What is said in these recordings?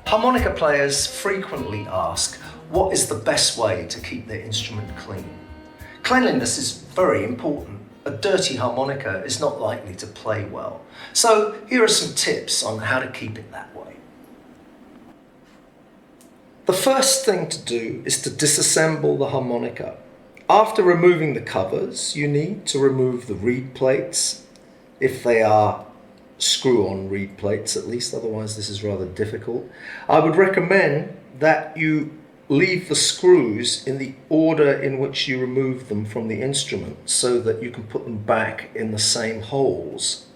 Harmonica players frequently ask, what is the best way to keep their instrument clean? Cleanliness is very important. A dirty harmonica is not likely to play well. So here are some tips on how to keep it that way. The first thing to do is to disassemble the harmonica. After removing the covers, you need to remove the reed plates, if they are screw-on reed plates at least, otherwise this is rather difficult. I would recommend that you leave the screws in the order in which you remove them from the instrument so that you can put them back in the same holes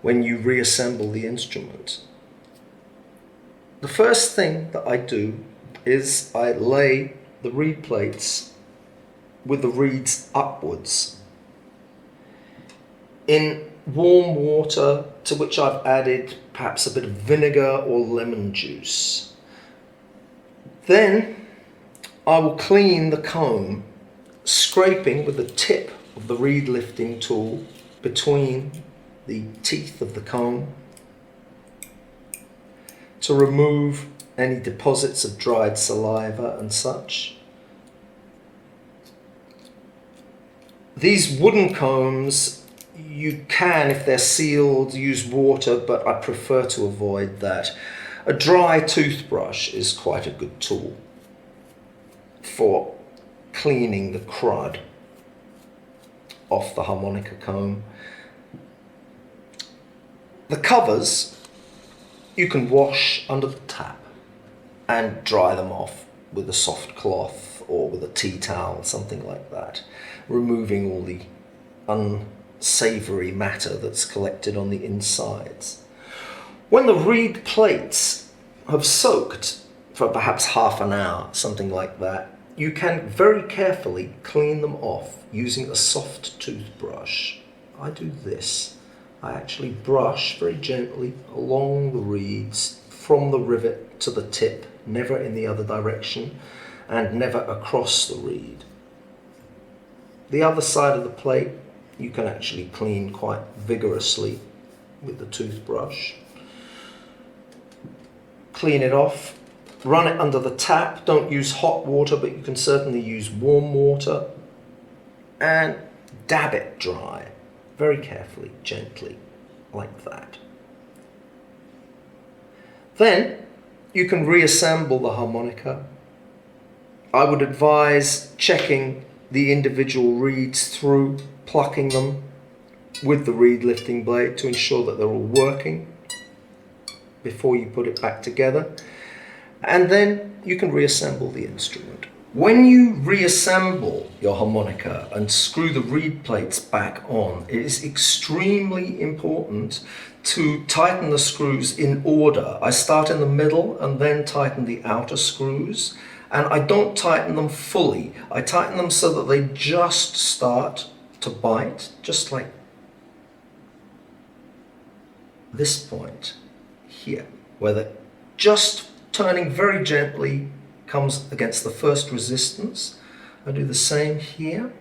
when you reassemble the instrument. The first thing that I do is I lay the reed plates with the reeds upwards in warm water to which I've added perhaps a bit of vinegar or lemon juice. Then I will clean the comb, scraping with the tip of the reed lifting tool between the teeth of the comb to remove any deposits of dried saliva and such. These wooden combs, you can, if they're sealed, use water, but I prefer to avoid that. A dry toothbrush is quite a good tool for cleaning the crud off the harmonica comb. The covers you can wash under the tap and dry them off with a soft cloth or with a tea towel, something like that, removing all the unsavory matter that's collected on the insides. When the reed plates have soaked for perhaps half an hour, something like that, you can very carefully clean them off using a soft toothbrush. I do this. I actually brush very gently along the reeds from the rivet to the tip, never in the other direction and never across the reed. The other side of the plate you can actually clean quite vigorously with the toothbrush. Clean it off, run it under the tap. Don't use hot water, but you can certainly use warm water, and dab it dry very carefully, gently, like that. Then you can reassemble the harmonica. I would advise checking the individual reeds through, plucking them with the reed lifting blade to ensure that they're all working before you put it back together, and then you can reassemble the instrument. When you reassemble your harmonica and screw the reed plates back on, it is extremely important to tighten the screws in order. I start in the middle and then tighten the outer screws, and I don't tighten them fully. I tighten them so that they just start to bite, just like this point here, where they're just turning very gently comes against the first resistance. I do the same here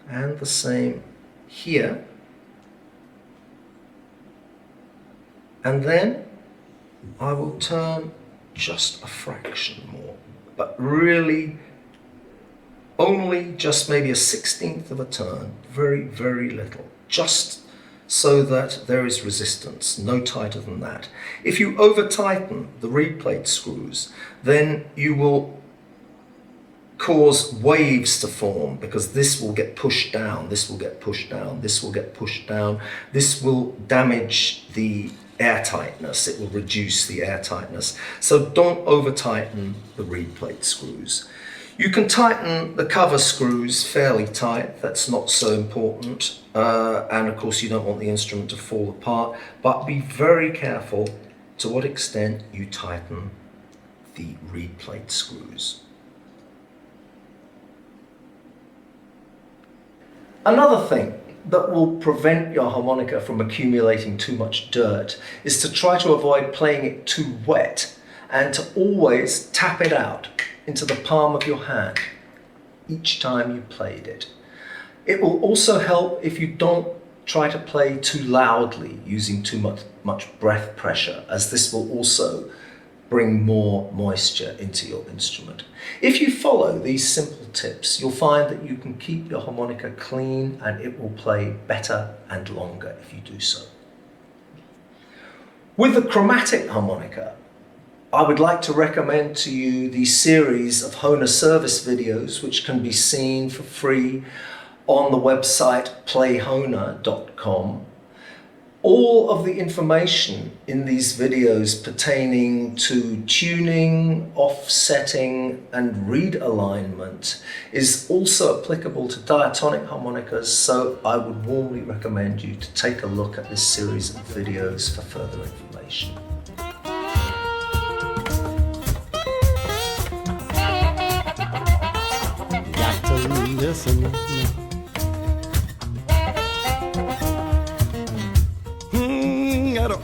and the same here, and then I will turn just a fraction more, but really only just maybe a 1/16 of a turn, very, very little, just so that there is resistance, no tighter than that. If you over tighten the reed plate screws, then you will cause waves to form, because this will get pushed down, this will get pushed down, this will get pushed down. This will damage the air tightness, it will reduce the air tightness. So don't over tighten the reed plate screws. You can tighten the cover screws fairly tight, that's not so important. And of course you don't want the instrument to fall apart, but be very careful to what extent you tighten the reed plate screws. Another thing that will prevent your harmonica from accumulating too much dirt is to try to avoid playing it too wet, and to always tap it out into the palm of your hand each time you played it. It will also help if you don't try to play too loudly using too much breath pressure, as this will also bring more moisture into your instrument. If you follow these simple tips, you'll find that you can keep your harmonica clean and it will play better and longer if you do so. With the chromatic harmonica, I would like to recommend to you the series of Hohner service videos which can be seen for free on the website playhohner.com. All of the information in these videos pertaining to tuning, offsetting and reed alignment is also applicable to diatonic harmonicas, so I would warmly recommend you to take a look at this series of videos for further information. Got to listen. Got to